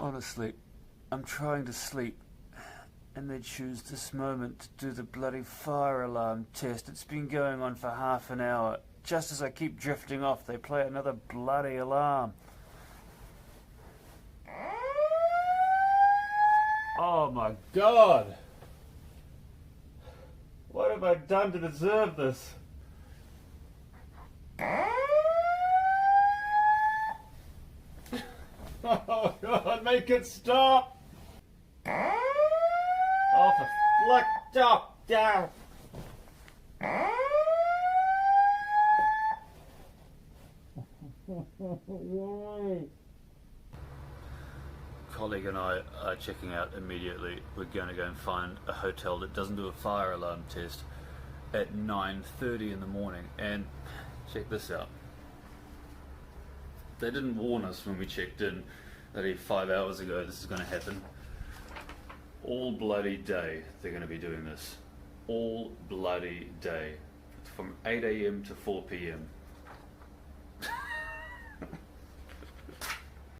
Honestly, I'm trying to sleep, and they choose this moment to do the bloody fire alarm test. It's been going on for half an hour. Just as I keep drifting off, they play another bloody alarm. Oh my God! What have I done to deserve this? Oh God, make it stop! Oh, for stop! Down! Colleague and I are checking out immediately. We're going to go and find a hotel that doesn't do a fire alarm test at 9:30 in the morning. And check this out. They didn't warn us when we checked in that 5 hours ago this is going to happen. All bloody day they're going to be doing this. All bloody day. From 8 AM to 4 PM.